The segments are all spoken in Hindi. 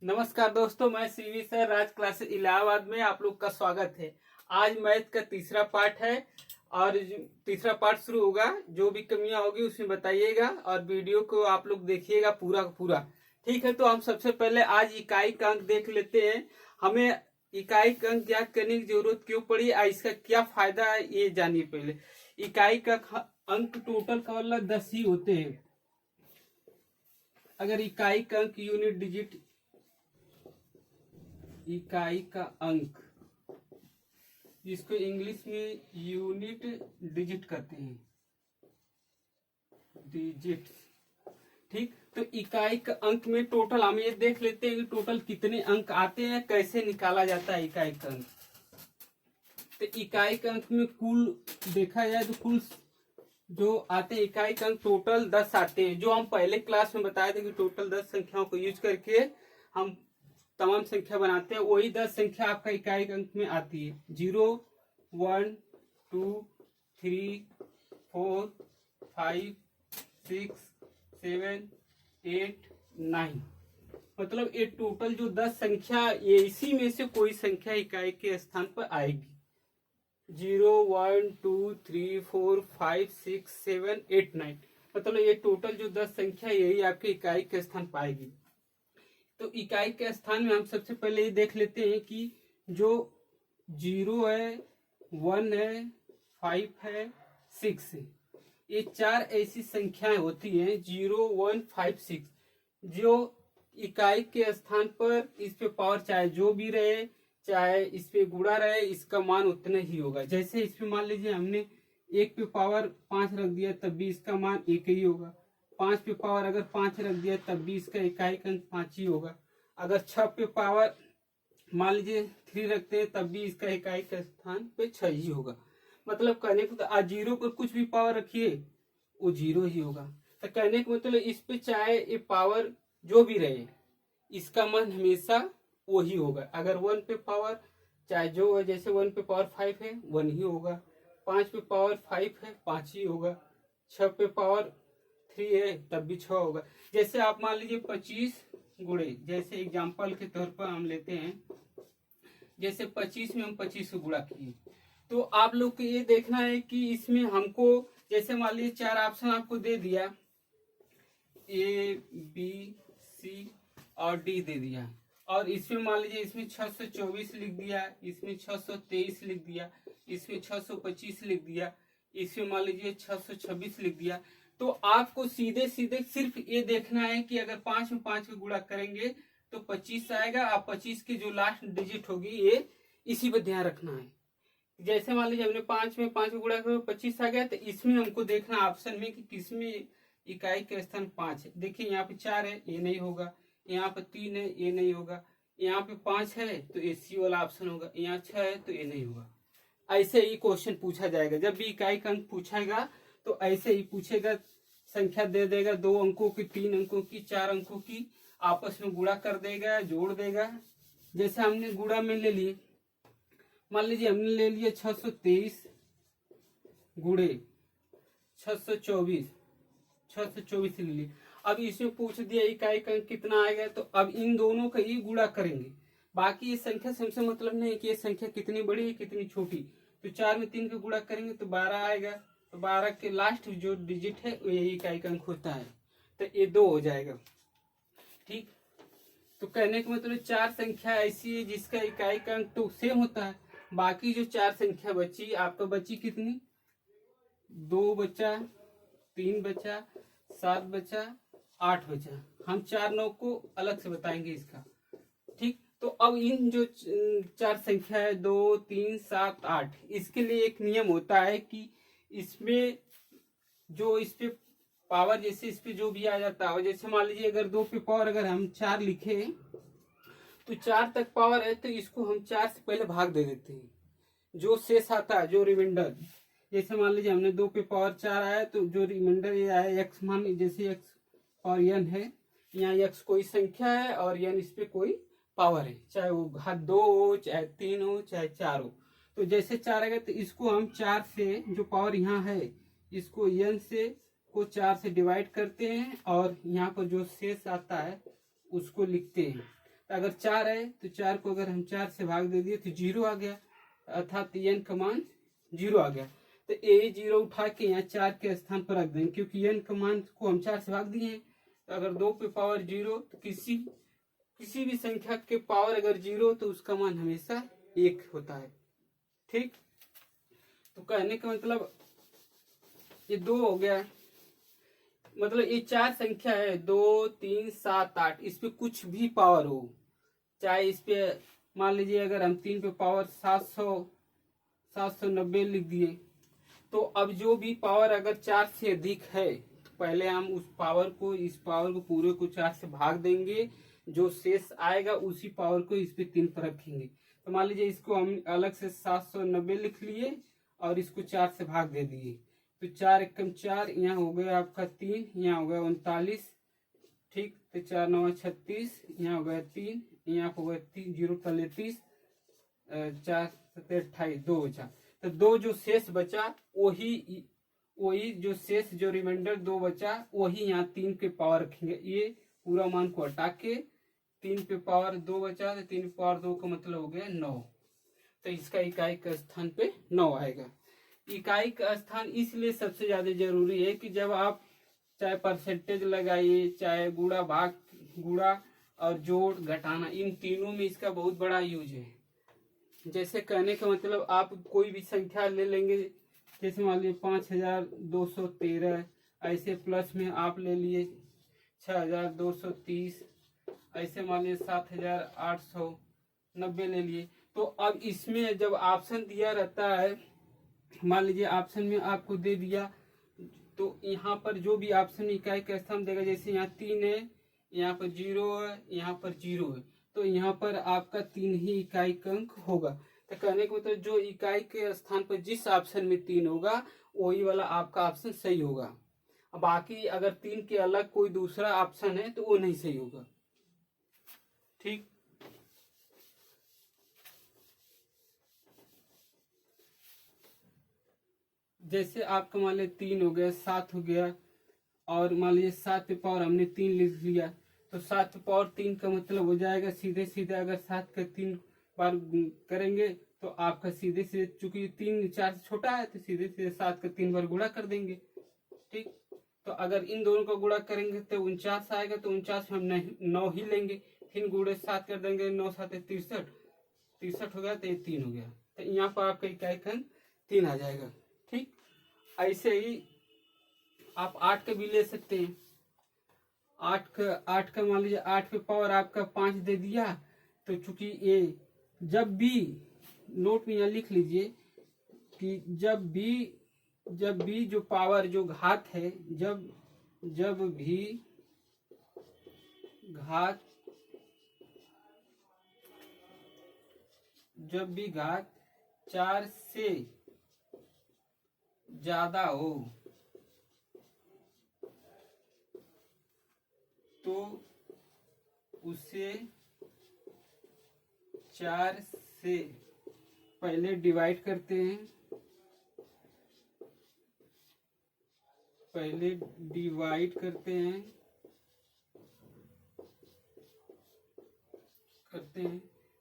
नमस्कार दोस्तों, मैं सीवी सर राज क्लासेस इलाहाबाद में आप लोग का स्वागत है। आज मैथ का तीसरा पार्ट है और तीसरा पार्ट शुरू होगा। जो भी कमियां होगी उसमें बताइएगा और वीडियो को आप लोग देखिएगा पूरा का पूरा। ठीक है, तो हम सबसे पहले आज इकाई का अंक देख लेते हैं। हमें इकाई का अंक ज्ञात करने की जरूरत क्यों पड़ी, इसका क्या फायदा है ये जानिए। पहले इकाई का अंक टोटल का मतलब 10 ही होते हैं। अगर इकाई का अंक यूनिट डिजिट, इकाई का अंक जिसको इंग्लिश में यूनिट डिजिट कहते हैं, डिजिट। ठीक, तो इकाई का अंक में टोटल हम ये देख लेते हैं कि टोटल कितने अंक आते हैं, कैसे निकाला जाता है इकाई का अंक। तो इकाई का अंक में कुल देखा जाए तो कुल जो आते हैं इकाई का अंक टोटल 10 आते हैं। जो हम पहले क्लास में बताए थे कि टोटल 10 संख्याओं को यूज करके हम तमाम संख्या बनाते हैं, वही 10 संख्या आपका इकाई अंक में आती है। 0, 1, 2, 3, 4, 5, 6, 7, 8, 9। मतलब ये टोटल जो 10 संख्या, ये इसी में से कोई संख्या इकाई के स्थान पर आएगी। 0, 1, 2, 3, 4, 5, 6, 7, 8, 9। मतलब ये टोटल जो 10 संख्या यही आपके इकाई के स्थान पाएगी। तो इकाई के स्थान में हम सबसे पहले ये देख लेते हैं कि जो 0 है, 1 है, 5 है, 6 है, ये 4 ऐसी संख्याएं होती हैं 0, 1, 5, 6 जो इकाई के स्थान पर इस पे पावर चाहे जो भी रहे, चाहे इस पे गुणा रहे, इसका मान उतना ही होगा। जैसे इस पे मान लीजिए हमने 1 पे पावर 5 रख दिया तब भी इसका मान 1 ही होगा। 5 पे पावर अगर 5 रख दिया तब भी इसका इकाई का अंक 5 ही होगा। अगर 6 पे पावर मान लीजिए 3 रखते हैं तब भी इसका इकाई का स्थान पे 6 ही होगा। मतलब कहने को तो जीरो पर कुछ भी पावर रखिए वो 0 ही होगा। तो कहने का मतलब इस पे चाहे ये पावर जो भी रहे, इसका मान हमेशा वही होगा। अगर 1 पे पावर चाहे जो है, जैसे 1 पे पावर 5 है 1 ही होगा, 5 पे पावर 5 है 5 ही होगा, 6 पे पावर 3 है तब भी 6 होगा। जैसे आप मान लीजिए 25 गुणे, जैसे एग्जाम्पल के तौर पर हम लेते हैं, जैसे 25 में हम 25 को गुणा किए, तो आप लोग को ये देखना है कि इसमें हमको, जैसे मान लीजिए 4 ऑप्शन आपको दे दिया, ए बी सी और डी दे दिया, और इसमें मान लीजिए इसमें 624 लिख दिया, इसमें 623 लिख दिया, इसमें 625 लिख दिया, इसमें मान लीजिए 626 लिख दिया। तो आपको सीधे सीधे सिर्फ ये देखना है कि अगर 5 में 5 को गुणा करेंगे तो 25 आएगा, और 25 की जो लास्ट डिजिट होगी ये इसी पर ध्यान रखना है। जैसे मान लीजिए हमने 5 में 5 को गुणा कर 25 आ गया, तो इसमें हमको देखना ऑप्शन में कि किसमें इकाई के स्थान 5 है। देखिए यहाँ पे 4 है, ये नहीं होगा, यहाँ पे 3 है, ये नहीं होगा, यहाँ पे 5 है तो ये सी वाला ऑप्शन होगा, यहाँ 6 है तो ये नहीं होगा। ऐसे ही क्वेश्चन पूछा जाएगा। जब भी इकाई का अंक पूछेगा तो ऐसे ही पूछेगा, संख्या दे देगा 2 अंकों की, 3 अंकों की, 4 अंकों की, आपस में गुणा कर देगा, जोड़ देगा। जैसे हमने गुणा में ले लिए, मान लीजिए हमने ले लिया 623 गुणे 624, 624 ले लिए। अब इसमें पूछ दिया इकाई का अंक कितना आएगा, तो अब इन दोनों का ही गुणा करेंगे। बाकी ये संख्या से हमसे मतलब नहीं है कि ये संख्या कितनी बड़ी है कितनी छोटी। तो 4 में 3 का गुणा करेंगे तो 12 आएगा, तो 12 के लास्ट जो डिजिट है वो यही इकाई का अंक होता है, तो ये 2 हो जाएगा। ठीक, तो कहने का मतलब 4 संख्या ऐसी है जिसका इकाई का अंक तो सेम होता है। बाकी जो 4 संख्या बची, आपका बची कितनी, 2 बचा, 3 बचा, 7 बचा, 8 बचा। हम 4 9 को अलग से बताएंगे इसका। ठीक, तो अब इन जो 4 संख्या है 2, 3, 7, 8, इसके लिए एक नियम होता है कि इसमें जो इस पे पावर, जैसे इस पे जो भी आ जाता है, जैसे मान लीजिए अगर 2 पे पावर अगर हम 4 लिखे तो 4 तक पावर है तो इसको हम 4 से पहले भाग दे देते हैं। जो शेष आता है, जो रिमाइंडर, जैसे मान लीजिए हमने 2 पे पावर 4 आया तो जो रिमाइंडर ये आया एक्स, मान लीजिए जैसे एक्स और एन है, यहाँ एक्स कोई संख्या है और एन इस पे कोई पावर है, चाहे वो घात 2 हो, चाहे 3 हो, चाहे 4 हो। तो जैसे 4 आएगा तो इसको हम 4 से, जो पावर यहाँ है इसको एन से को 4 से डिवाइड करते हैं और यहाँ पर जो शेष आता है उसको लिखते हैं। तो अगर 4 है तो 4 को अगर हम 4 से भाग दे दिए तो 0 आ गया, अर्थात n का मान 0 आ गया। तो ये 0 उठा के यहाँ 4 के स्थान पर रख देंगे, क्योंकि n का मान को हम 4 से भाग दिए हैं। तो अगर 2 पे पावर 0, तो किसी भी संख्या के पावर अगर 0 तो उसका मान हमेशा 1 होता है। ठीक, तो कहने का मतलब ये 2 हो गया, मतलब ये 4 संख्या है, 2 3 7 8, इस पे कुछ भी पावर हो, चाहे इस पे मान लीजिए अगर हम 3 पे पावर 790 लिख दिए, तो अब जो भी पावर अगर 4 से अधिक है तो पहले हम उस पावर को, इस पावर को पूरे को 4 से भाग देंगे, जो शेष आएगा उसी पावर को इस पे 3 पर रखेंगे। तो मान लीजिए इसको हम अलग से 790 लिख लिए और इसको 4 से भाग दे दिए, तो 4 एकम 4, यहाँ हो गया आपका 3, यहाँ हो गया 39। ठीक, तो 4 9 36, यहाँ हो गया 3, यहाँ हो गया 3 0 30, 4 7 28, 2 बचा। तो 2 जो शेष बचा वही जो शेष जो रिमाइंडर 2 बचा वही यहाँ 3 के पावर रखेंगे। ये पूरा मान को हटा के 3 पे पावर 2 बचा, तो 3 पे पावर 2 का मतलब हो गया 9। तो इसका इकाई का स्थान पे 9 आएगा। इकाई का स्थान इसलिए सबसे ज्यादा जरूरी है कि जब आप चाहे परसेंटेज लगाइए, चाहे गुणा भाग, गुणा और जोड़ घटाना, इन तीनों में इसका बहुत बड़ा यूज है। जैसे कहने का मतलब आप कोई भी संख्या ले लेंगे, जैसे मान लीजिए 5213, ऐसे प्लस में आप ले लिए 6230, ऐसे मान लीजिए 7890 ले लिए। तो अब इसमें जब ऑप्शन दिया रहता है, मान लीजिए ऑप्शन में आपको दे दिया, तो यहाँ पर जो भी ऑप्शन इकाई का स्थान देगा, जैसे यहाँ 3 है, यहाँ पर 0 है, यहाँ पर 0 है, तो यहाँ पर आपका 3 ही इकाई का अंक होगा। तो कहने को मतलब जो इकाई के स्थान पर जिस ऑप्शन में 3 होगा वही वाला आपका ऑप्शन सही होगा। बाकी अगर 3 के अलग कोई दूसरा ऑप्शन है तो वो नहीं सही होगा। ठीक, जैसे आपका मान लीजिए 3 हो गया, 7 हो गया, और मान लीजिए 7 पे पावर हमने 3 लिख लिया, तो 7 पे पावर 3 का मतलब हो जाएगा सीधे सीधे, अगर 7 का 3 बार करेंगे तो आपका सीधे सीधे, चूंकि 3 4 से छोटा है तो सीधे सीधे 7 का 3 बार गुणा कर देंगे। ठीक, तो अगर इन दोनों का गुणा करेंगे तो 49 आएगा, तो 49 में हम 9 ही लेंगे, फिर गुणे 7 कर देंगे, 9 7 63 हो गया, तो ये 3 हो गया। तो यहाँ पर आपका इकाई का 3 आ जाएगा। ठीक, ऐसे ही आप 8 का भी ले सकते हैं। 8 का मान लीजिए 8 पे पावर आपका 5 दे दिया, तो चूंकि ये जब भी नोट में यहाँ लिख लीजिए कि जब भी जो पावर जो घात है, जब भी घात 4 से ज्यादा हो तो उसे 4 से पहले डिवाइड करते हैं,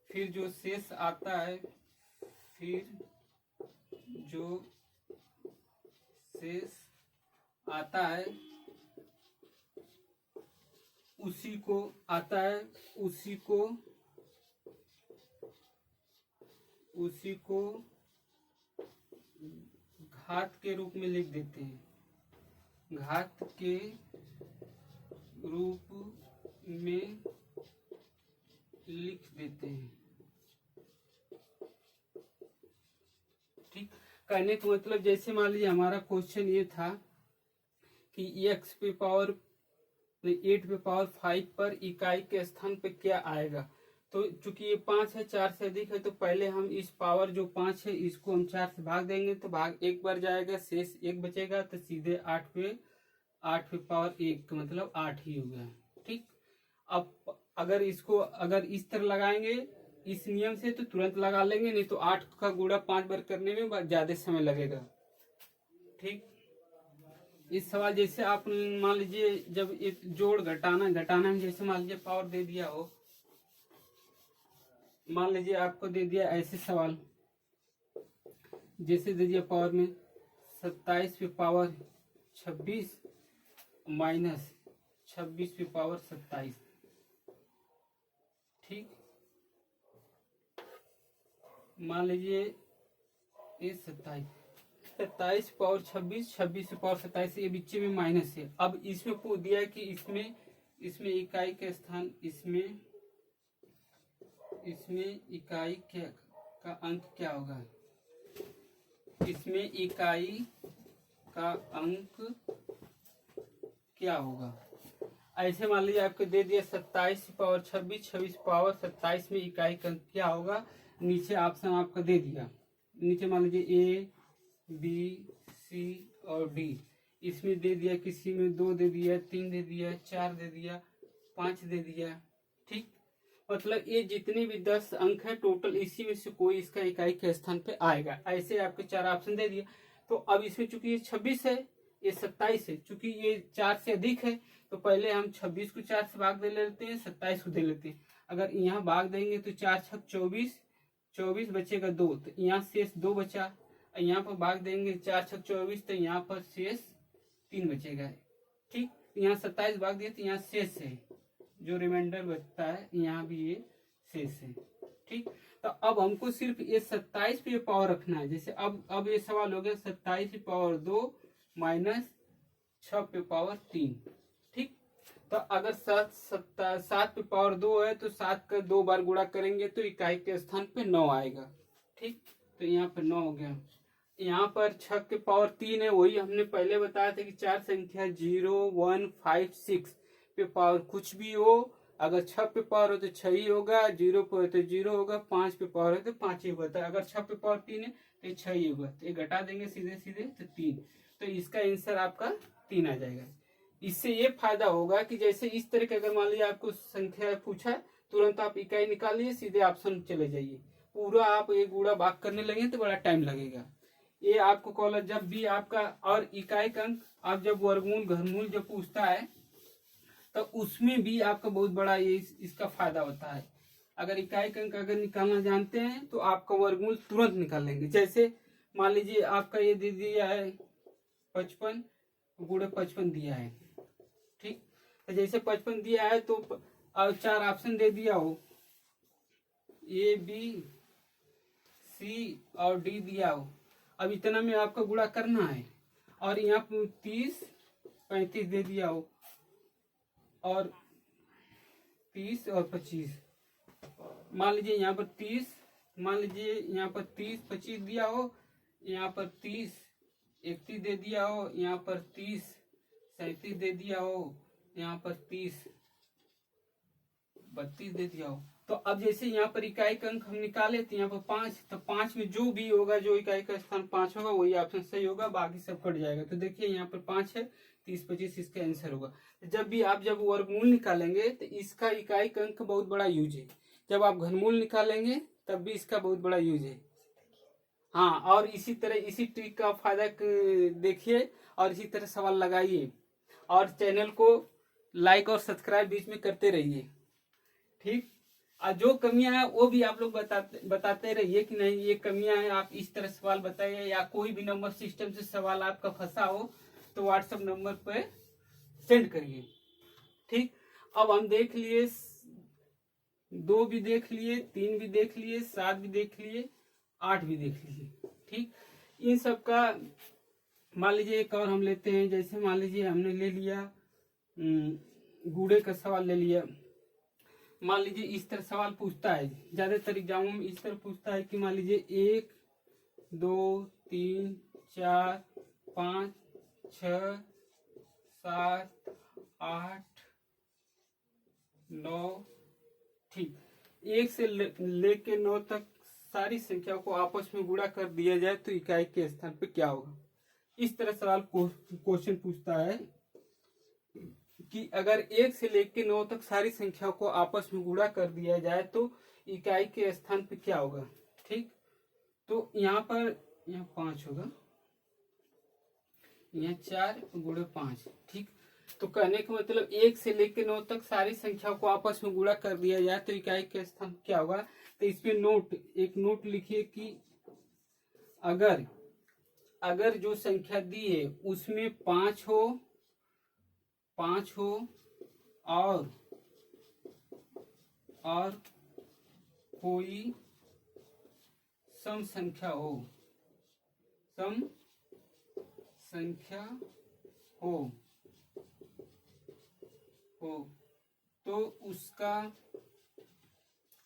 फिर जो शेष आता है उसी को घात के रूप में लिख देते हैं, घात के रूप में लिख देते हैं। ठीक, कहने का मतलब जैसे मान लीजिए हमारा क्वेश्चन ये था कि x पे पावर 8 पे पावर 5 पर इकाई के स्थान पे क्या आएगा। तो चूंकि ये 5 है, 4 से अधिक है, तो पहले हम इस पावर जो 5 है इसको हम 4 से भाग देंगे, तो भाग 1 बार जाएगा, शेष 1 बचेगा, तो सीधे 8 पे पावर 1 का मतलब 8 ही हो गया। ठीक, अब अगर इस तरह लगाएंगे इस नियम से तो तुरंत लगा लेंगे, नहीं तो 8 का गुणा 5 बार करने में ज्यादा समय लगेगा। ठीक, इस सवाल जैसे आप मान लीजिए जब एक जोड़ घटाना में जैसे मान लीजिए पावर दे दिया हो, मान लीजिए आपको दे दिया ऐसे सवाल, जैसे दे दिया पावर में 27 पे पावर 26 माइनस 26 पे पावर 27। ठीक, मान लीजिए ये 27 पावर 26, 26 पावर 27, ये बीच में माइनस है। अब इसमें पूछ दिया है कि इसमें इकाई का स्थान, इसमें इकाई का अंक क्या होगा, इसमें इकाई का अंक क्या होगा। ऐसे मान लीजिए आपको दे दिया 27 पावर 26, 26 पावर 27 में इकाई का अंक क्या होगा। नीचे ऑप्शन आपको दे दिया, नीचे मान लीजिए ए बी सी और डी, इसमें दे दिया, किसी में 2 दे दिया, 3 दे दिया, 4 दे दिया, 5 दे दिया। ठीक, मतलब ये जितने भी 10 अंक है टोटल, इसी में से कोई इसका इकाई के स्थान पे आएगा। ऐसे आपके 4 ऑप्शन दे दिए। तो अब इसमें चूंकि ये 26 है, ये 27 है, चूंकि ये 4 से अधिक है तो पहले हम 26 को 4 से भाग दे लेते हैं, 27 को दे लेते हैं। अगर यहाँ भाग देंगे तो 4 छक 24, 24 बचेगा 2, तो यहाँ शेष 2 बचा। यहाँ पर भाग देंगे 4 छक 24, तो यहाँ पर शेष 3 बचेगा। ठीक, यहाँ 27 भाग दिया तो यहाँ शेष है, जो रिमाइंडर बचता है यहाँ भी ये शेष है। ठीक, तो अब हमको सिर्फ ये 27 पे पावर रखना है। जैसे अब ये सवाल हो गया 27 पे पावर 2 माइनस 6 पे पावर 3। ठीक, तो अगर 7 पे पावर 2 है तो 7 का 2 बार गुणा करेंगे तो इकाई के स्थान पे 9 आएगा। ठीक, तो यहाँ पे 9 हो गया। यहाँ पर 6 के पावर 3 है, वही हमने पहले बताया था कि 4 संख्या 0 1 5 6 पे पावर कुछ भी हो, अगर 6 पे पावर हो तो 6 ही होगा, 0 पे हो तो 0 होगा, 5 पे पावर है तो 5 ही होता है। अगर 6 पे पावर 3 है तो 6 ही होगा, तो ये घटा देंगे सीधे सीधे तो 3, तो इसका आंसर आपका 3 आ जाएगा। इससे ये फायदा होगा कि जैसे इस तरह के अगर मान लीजिए आपको संख्या पूछा, तुरंत आप इकाई निकालिए, सीधे ऑप्शन चले जाइए। पूरा आप ये गुणा भाग करने लगे तो बड़ा टाइम लगेगा। ये आपको कॉलेज जब भी आपका और इकाई का अंक, आप जब वर्गमूल घनमूल जब पूछता है तो उसमें भी आपका बहुत बड़ा ये इसका फायदा होता है। अगर इकाई का अंक अगर निकालना जानते हैं तो आपका वर्गमूल तुरंत निकाल लेंगे। जैसे मान लीजिए आपका ये दे दिया है 55 गुणे 55 दिया है। ठीक, तो जैसे 55 दिया है तो 4 ऑप्शन दे दिया हो, ए बी सी और डी दिया हो। अब इतना में आपका गुणा करना है, और यहाँ 30 35 दे दिया हो, और 30 और 25 मान लीजिए यहाँ पर 30, मान लीजिए यहाँ पर 30 25 दिया हो, यहाँ पर 30 31 दे दिया हो, यहाँ पर 30 37 दे दिया हो, यहाँ पर 30 32 दे दिया हो। तो अब जैसे यहाँ पर इकाई का अंक हम निकाले तो यहाँ पर 5, तो 5 में जो भी होगा, जो इकाई का स्थान 5 होगा वही ऑप्शन सही होगा, बाकी सब कट जाएगा। तो देखिए यहाँ पर 5 है, 30 25 इसका आंसर होगा। जब भी आप जब वर्गमूल निकालेंगे तो इसका इकाई का अंक बहुत बड़ा यूज है। जब आप घनमूल निकालेंगे तब भी इसका बहुत बड़ा यूज है। हाँ, और इसी तरह इसी ट्रिक का फायदा देखिए और इसी तरह सवाल लगाइए, और चैनल को लाइक और सब्सक्राइब बीच में करते रहिए। ठीक, और जो कमियां हैं वो भी आप लोग बताते रहिए कि नहीं ये कमियां हैं, आप इस तरह सवाल बताइए, या कोई भी नंबर सिस्टम से सवाल आपका फंसा हो तो व्हाट्सएप नंबर पे सेंड करिए। ठीक, अब हम देख लिए 2 भी देख लिए, 3 भी देख लिए, 7 भी देख लिए, 8 भी देख लिए। ठीक, इन सब का मान लीजिए एक और हम लेते हैं। जैसे मान लीजिए हमने ले लिया गुणे का सवाल ले लिया। मान लीजिए इस तरह सवाल पूछता है, ज्यादातर एग्जामों में इस तरह पूछता है कि मान लीजिए 1 2 3 4 5 6 7 8 9। ठीक, 1 से लेके 9 तक सारी संख्या को आपस में गुणा कर दिया जाए तो इकाई के स्थान पे क्या होगा। इस तरह सवाल क्वेश्चन पूछता है कि अगर 1 से लेके 9 तक सारी संख्या को आपस में गुणा कर दिया जाए तो इकाई के स्थान पे क्या होगा। ठीक, तो यहाँ पर 5 होगा, यहाँ 4 गुणे 5। ठीक, तो कहने का मतलब 1 से लेके 9 तक सारी संख्या को आपस में गुणा कर दिया जाए तो इकाई के स्थान क्या होगा। तो इसमें एक नोट लिखिए कि अगर जो संख्या दी है उसमें 5 हो और कोई सम संख्या हो तो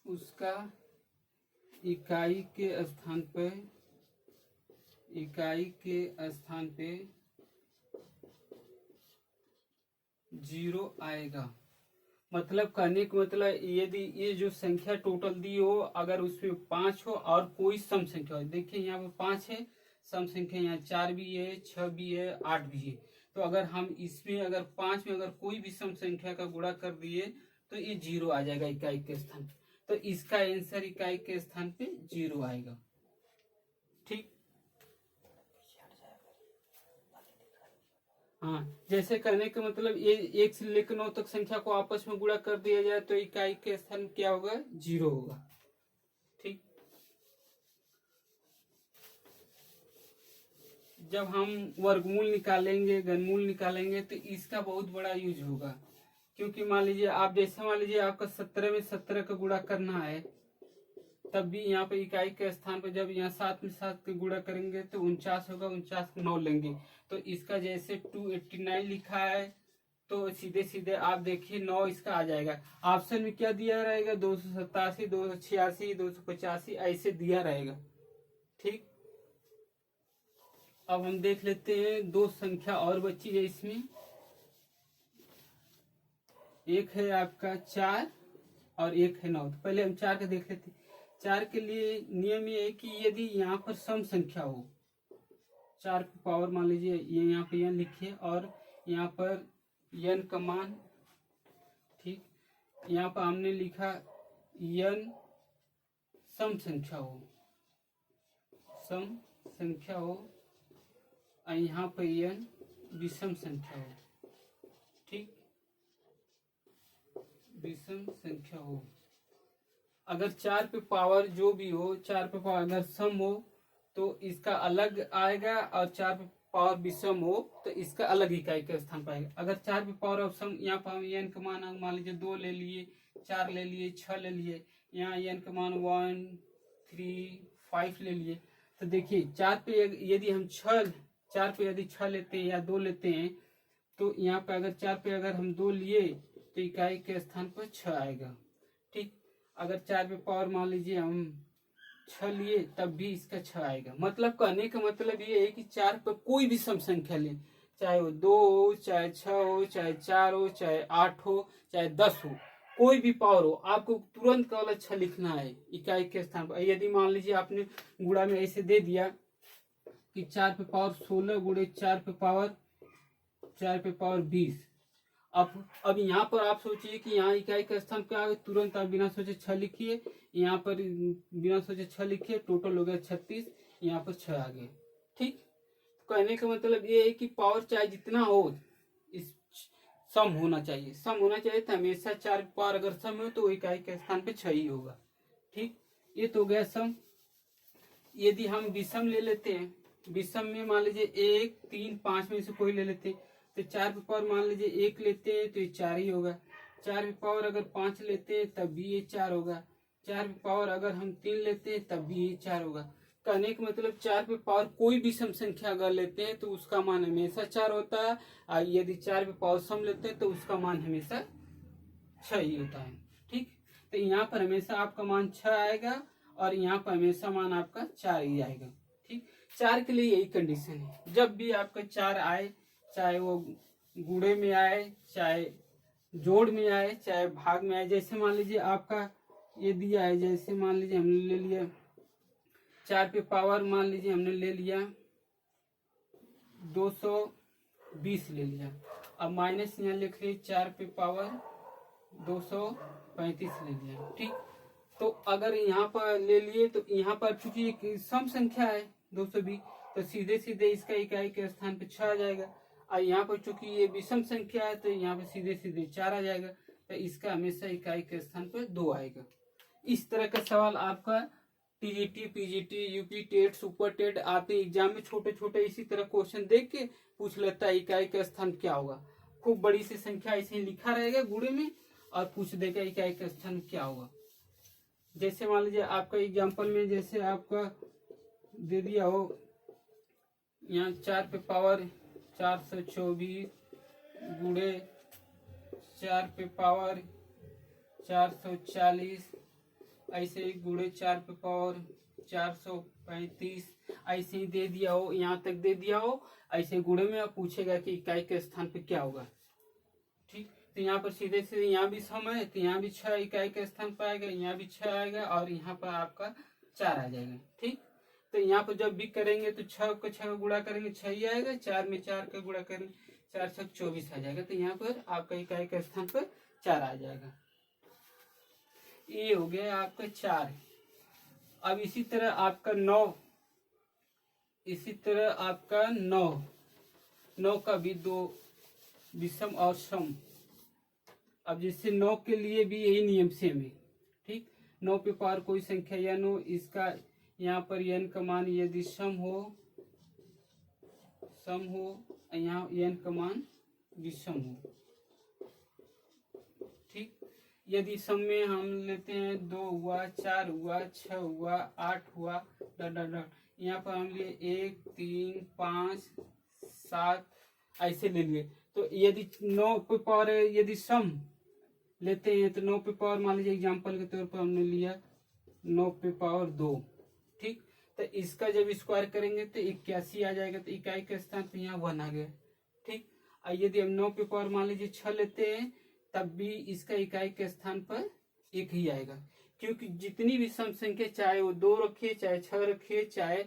उसका इकाई के स्थान पे 0 आएगा। मतलब कहने का मतलब यदि ये जो संख्या टोटल दी हो, अगर उसमें 5 हो और कोई सम संख्या हो, देखिए यहाँ पे 5 है, सम संख्या यहाँ 4 भी है, 6 भी है, 8 भी है। तो अगर हम इसमें अगर 5 में अगर कोई भी सम संख्या का गुणा कर दिए तो ये 0 आ जाएगा इकाई के स्थान पे। तो इसका आंसर इकाई के स्थान पे 0 आएगा। ठीक, हाँ, जैसे कहने का मतलब ये 1 से लेकर 9 तक संख्या को आपस में गुणा कर दिया जाए तो इकाई के स्थान क्या होगा? 0 होगा। ठीक, जब हम वर्गमूल निकालेंगे, घनमूल निकालेंगे तो इसका बहुत बड़ा यूज होगा। क्योंकि मान लीजिए आपका 17 में 17 का गुणा करना है, तब भी यहाँ पे इकाई के स्थान पर जब यहाँ 7 में 7 के गुणा करेंगे तो 49 होगा, 49 को 9 लेंगे तो इसका जैसे 289 लिखा है तो सीधे सीधे आप देखिए 9 इसका आ जाएगा। ऑप्शन में क्या दिया रहेगा? 287, 286, 285 ऐसे दिया रहेगा। ठीक, अब हम देख लेते हैं 2 संख्या और बची है इसमें। एक है आपका 4 और एक है 9। तो पहले हम 4 का देख लेते हैं। 4 के लिए नियम ये है कि यदि यहाँ पर सम संख्या हो, 4 की पावर मान लीजिए ये यहाँ पे n लिखिए और यहाँ पर n का मान, ठीक, यहाँ पर हमने लिखा n सम संख्या हो और यहाँ पर n विषम संख्या हो। ठीक, विषम संख्या हो, अगर 4 पे पावर जो भी हो, 4 पे पावर अगर सम हो तो इसका अलग आएगा और 4 पे पावर विषम हो तो इसका अलग इकाई का स्थान पाएगा। अगर 4 पे पावर ऑफ सम, यहाँ पर n का मान मान लीजिए 2 ले लिए, 4 ले लिए, 6 ले लिए, यहाँ n का मान 1, 3, 5 ले लिए। तो देखिए 4 पे यदि हम 6 लेते हैं या 2 लेते हैं तो यहाँ पे अगर 4 पे अगर हम 2 लिए तो इकाई के स्थान पर 6 आएगा। ठीक, अगर 4 पे पावर मान लीजिए हम 6 लिए तब भी इसका 6 आएगा। मतलब कहने का मतलब ये है कि 4 पर कोई भी सम संख्या ले, चाहे वो 2 हो, चाहे 6 हो, चाहे 4 हो, चाहे 8 हो, चाहे 10 हो, कोई भी पावर हो, आपको तुरंत केवल 6 लिखना है इकाई के स्थान पर। यदि मान लीजिए आपने गुणा में ऐसे दे दिया कि 4 पे पावर 16 गुणे 4 पे पावर 20। अब यहाँ पर आप सोचिए कि यहाँ इकाई का स्थान क्या है, तुरंत आप बिना सोचे 6 लिखिए, यहाँ पर बिना सोचे 6 लिखिए, टोटल हो गया 36, यहाँ पर 6 आ गया। ठीक, कहने का मतलब ये है कि पावर चाहे जितना हो इस सम होना चाहिए, तो हमेशा 4 पावर अगर सम हो तो इकाई के स्थान पे 6 ही होगा। ठीक, ये तो हो गया सम। यदि हम विषम ले लेते हैं, विषम में मान लीजिए 1, 3, 5 में से कोई ले लेते हैं तो 4 पे पावर मान लीजिए 1 लेते हैं तो ये 4 ही होगा। 4 पे पावर अगर 5 लेते हैं तब भी ये 4 होगा। 4 पे पावर अगर हम 3 लेते हैं तब भी ये 4 होगा। कहने का मतलब 4 पे पावर कोई भी सम संख्या अगर लेते हैं तो उसका मान हमेशा 4 होता है, और यदि 4 पे पावर सम लेते हैं तो उसका मान हमेशा 6 ही होता है। ठीक, तो यहाँ पर हमेशा आपका मान 6 आएगा और यहाँ पर हमेशा मान आपका 4 ही आएगा। ठीक, 4 के लिए यही कंडीशन है, जब भी आपका 4 आए, चाहे वो गुणे में आए, चाहे जोड़ में आए, चाहे भाग में आए। जैसे मान लीजिए आपका ये दिया है, जैसे मान लीजिए हमने ले लिया 4 पे पावर मान लीजिए हमने ले लिया 220 ले लिया। अब माइनस यहाँ लिख लीजिए 4 पे पावर 235 ले लिया। ठीक, तो अगर यहाँ पर ले लिए तो यहाँ पर चूंकि एक सम संख्या है 220 तो सीधे सीधे इसका इकाई के स्थान पे 6 आ जाएगा, और यहाँ पर चूंकि ये विषम संख्या है तो यहाँ पे सीधे सीधे 4 आ जाएगा, तो इसका हमेशा इकाई के स्थान पे 2 आएगा। इस तरह का सवाल आपका TGT, PGT, UP TET, super TET आते एग्जाम में छोटे छोटे इसी तरह क्वेश्चन देख के पूछ लेता है इकाई का स्थान क्या होगा। खूब बड़ी सी संख्या ऐसे लिखा रहेगा गुणे में और पूछ देगा इकाई का स्थान क्या होगा। जैसे मान लीजिए आपका एग्जाम्पल में जैसे आपका दे दिया हो यहाँ 4 पे पावर 424 गुणे 4 पे पावर 440 ऐसे ही गुणे 4 पे पावर 435 ऐसे ही दे दिया हो, यहाँ तक दे दिया हो। ऐसे गुणे में आप पूछेगा कि इकाई के स्थान पे क्या होगा। ठीक, तो यहाँ पर सीधे सीधे यहाँ भी सम है तो यहाँ भी 6 इकाई के स्थान पर आएगा, यहाँ भी 6 आएगा और यहाँ पर आपका 4 आ जाएगा। ठीक, तो यहाँ पर जब भी करेंगे तो 6 को 6 गुणा करेंगे 6 ही आएगा, 4 में 4 का गुणा करेंगे 4 6 24 आ जाएगा। तो यहाँ पर आपका इकाई के स्थान पर 4 आ जाएगा। ये हो गया आपका 4। अब इसी तरह आपका 9, इसी तरह आपका 9 का भी 2 विषम और सम। अब जैसे 9 के लिए भी यही नियम सेम है। ठीक, 9 पे पावर कोई संख्या या 9, इसका यहाँ पर n का मान यदि सम हो यहाँ n का मान विषम हो। ठीक, यदि सम में हम लेते हैं 2 हुआ, 4 हुआ, 6 हुआ, 8 हुआ, डॉट डॉट डॉट, यहाँ पर हम लिए 1 3 5 7 ऐसे ले लिए। तो यदि 9 पे पावर यदि सम लेते हैं तो 9 पे पावर मान लीजिए एग्जाम्पल के तौर पर हमने लिया 9 पे पावर 2। ठीक, तो इसका जब स्क्वायर करेंगे तो 81 आ जाएगा। तो इकाई के स्थान पे यहाँ 1 आ गया। ठीक, और यदि हम 9 पे पावर मान लीजिए 6 लेते हैं तब भी इसका इकाई के स्थान पर 1 ही आएगा, क्योंकि जितनी भी सम संख्या चाहे वो 2 रखिए, चाहे 6 रखिए, चाहे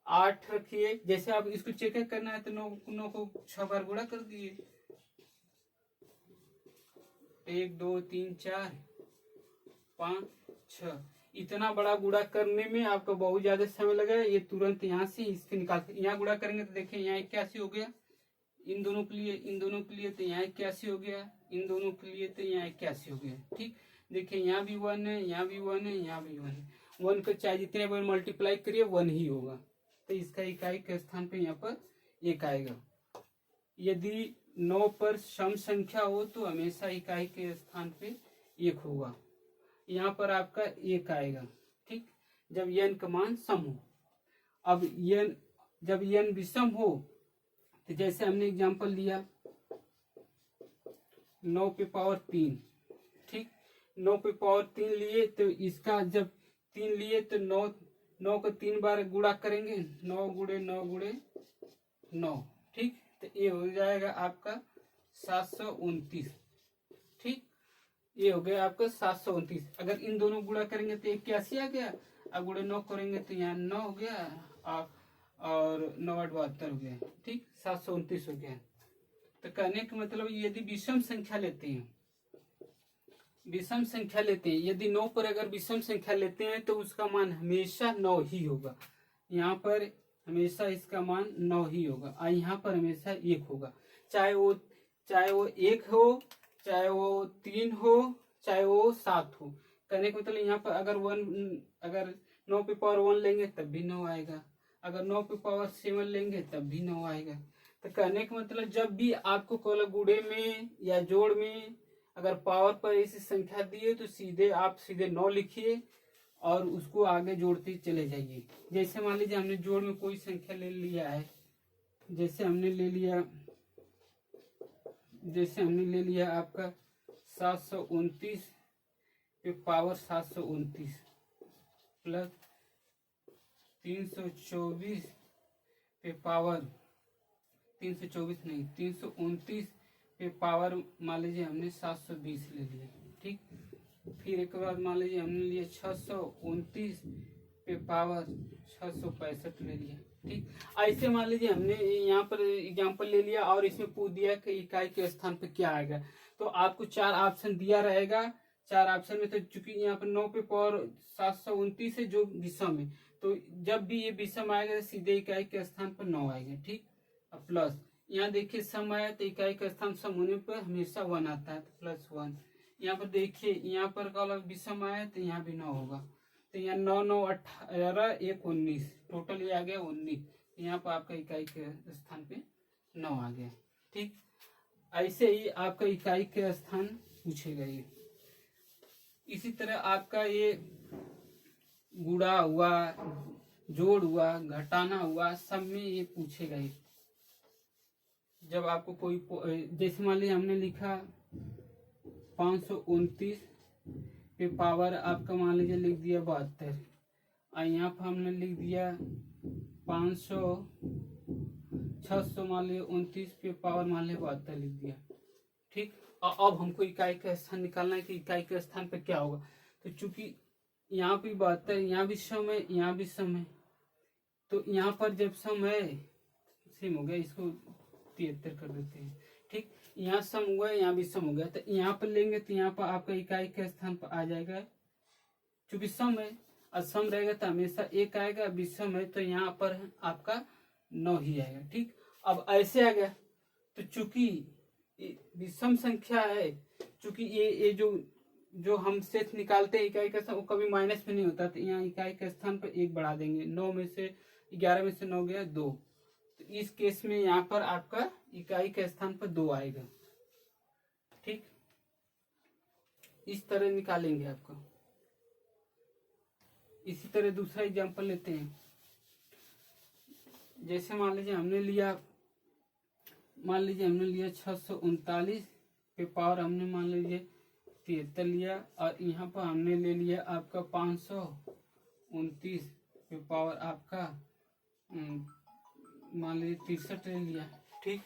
8 रखिए, जैसे आप इसको चेक करना है तो 9 को 6 बार गुणा कर दिए, 1 2 3 4 5 6। इतना बड़ा गुणा करने में आपका बहुत ज्यादा समय लगेगा। ये तुरंत यहाँ से इसके निकाल यहाँ गुणा करेंगे तो देखिए यहाँ 81 हो गया, इन दोनों के लिए तो यहाँ 81 हो गया, इन दोनों के लिए तो यहाँ 81 हो गया। ठीक, देखिए यहाँ भी 1 है, यहाँ भी 1 है, यहाँ भी 1 है। 1 को चाहे जितने बार मल्टीप्लाई करिए 1 ही होगा। तो इसका इकाई के स्थान पे यहाँ पर 1 आएगा। यदि 9 पर सम संख्या हो तो हमेशा इकाई के स्थान पे 1 होगा। यहाँ पर आपका 1 आएगा। ठीक, जब n का मान सम हो। अब जब n विषम हो तो जैसे हमने एग्जांपल लिया 9 पे पावर 3। ठीक, 9 पे पावर 3 लिए तो इसका जब 3 लिए तो 9 को 3 बार गुणा करेंगे, 9 गुणे 9 गुणे 9। ठीक, तो ये हो जाएगा आपका 729। ठीक, ये हो गया आपका 729। अगर इन दोनों गुणा करेंगे तो 81 आ गया, अब गुणे 9 करेंगे तो यहाँ 9 हो गया और 9 8 72 हो गया। ठीक, 729 हो गया। तो कहने का मतलब यदि विषम संख्या लेते हैं, यदि 9 पर अगर विषम संख्या लेते हैं तो उसका मान हमेशा 9 ही होगा। यहाँ पर हमेशा इसका मान 9 ही होगा और यहाँ पर हमेशा 1 होगा। चाहे वो 1 हो, चाहे वो 3 हो, चाहे वो 7 हो। कहने का मतलब यहाँ पर अगर 9 पे पावर 1 लेंगे तब भी 9 आएगा, अगर 9 पे पावर 7 लेंगे तब भी 9 आएगा। तो कहने का मतलब जब भी आपको केवल गुणे में या जोड़ में अगर पावर पर ऐसी संख्या दी है तो सीधे 9 लिखिए और उसको आगे जोड़ते चले जाइए। जैसे मान लीजिए हमने जोड़ में कोई संख्या ले लिया है, जैसे हमने ले लिया आपका 729 पे पावर 729 प्लस 324 पे पावर 329 पे पावर मान लीजिए हमने 720 ले लिया। ठीक, फिर एक बार मान लीजिए हमने लिया 629 पे पावर 665 ले लिया। ठीक, ऐसे मान लीजिए हमने यहाँ पर एग्जांपल ले लिया और इसमें पूछ दिया कि इकाई के स्थान पे क्या आएगा। तो आपको 4 ऑप्शन दिया रहेगा। 4 ऑप्शन में तो चूंकि यहाँ पर 9 पे पावर 729 है जो विषम है, तो जब भी ये विषम आएगा सीधे इकाई के स्थान पर 9 आएगा। ठीक, प्लस यहाँ देखिए सम आया तो इकाई का स्थान सम होने पर हमेशा 1 आता है तो +1। यहाँ पर देखिए, यहाँ पर का विषम आया तो यहाँ भी 9 होगा, तो यहाँ 9 9 18 1 19, टोटल ये आ गया 19। यहाँ पर आपका इकाई के स्थान पे 9 आ गया। ठीक, ऐसे ही आपका इकाई के स्थान पूछेगा ये। इसी तरह आपका ये गुणा हुआ, जोड़ हुआ, घटाना हुआ, सब में ये पूछेगा ये। जब आपको कोई जैसे मान लीजिए हमने लिखा 529 पे पावर आपका मान लीजिए लिख दिया 72, और यहाँ पर हमने लिख दिया 600 मान लीजिए 29 पे पावर मान लीजिए 72 लिख दिया। ठीक, और अब हमको इकाई का स्थान निकालना है कि इकाई के स्थान पे क्या होगा। तो चूंकि यहाँ भी 72, यहाँ भी सम है, यहाँ भी सम है, तो यहाँ पर जब सम है, सेम हो गया, इसको 73 कर देते हैं। ठीक, यहाँ सम हुआ, यहाँ भी सम हो गया, तो यहाँ पर लेंगे तो यहाँ पर आपका इकाई के स्थान पर आ जाएगा, चूंकि सम है और सम रहेगा तो हमेशा 1 आएगा, विषम है तो यहाँ पर आपका 9 ही आएगा। ठीक, अब ऐसे आ गया, तो चूंकि विषम संख्या है, चूंकि ये जो हम शेष निकालते हैं इकाई का, वो कभी माइनस में नहीं होता, तो यहाँ इकाई के स्थान पर 1 बढ़ा देंगे। 9 में से 11 में से 9 गया 2, तो इस केस में यहाँ पर आपका इकाई के स्थान पर 2 आएगा। ठीक, इस तरह निकालेंगे आपका। इसी तरह दूसरा एग्जांपल लेते हैं। जैसे मान लीजिए हमने लिया 639 पे पावर हमने मान लीजिए 73 लिया, और यहाँ पर हमने ले लिया आपका 529 पे पावर आपका मान लीजिए 63 ले लिया। ठीक,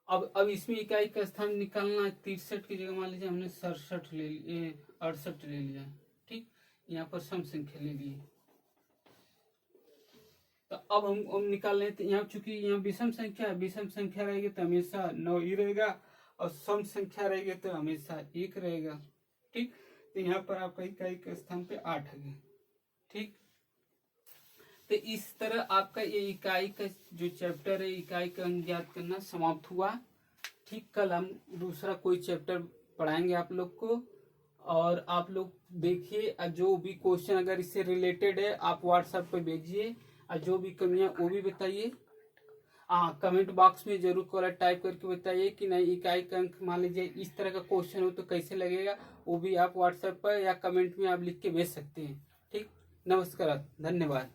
अब इसमें इकाई का स्थान निकालना है, 63 की जगह मान लीजिए हमने 67 ले लिए, 68 ले लिया। ठीक, यहाँ पर सम संख्या ले लिए, तो अब हम निकाल लें। तो यहाँ चूंकि यहाँ विषम संख्या रहेगी तो हमेशा 9 ही रहेगा, और सम संख्या रहेगी तो हमेशा 1 रहेगा। ठीक, तो यहाँ पर आपका इकाई के स्थान पे 8 है। ठीक, तो इस तरह आपका ये इकाई का जो चैप्टर है, इकाई का अंक ज्ञात करना, समाप्त हुआ। ठीक, कल हम दूसरा कोई चैप्टर पढ़ाएंगे आप लोग को, और आप लोग देखिए, जो भी क्वेश्चन अगर इससे रिलेटेड है आप व्हाट्सएप पे भेजिए, और जो भी कमियां वो भी बताइए। कमेंट बॉक्स में जरूर कॉलर टाइप करके बताइए कि नहीं इकाई का अंक मान लीजिए इस तरह का क्वेश्चन हो तो कैसे लगेगा, वो भी आप व्हाट्सएप पर या कमेंट में आप लिख के भेज सकते हैं। ठीक, नमस्कार, धन्यवाद।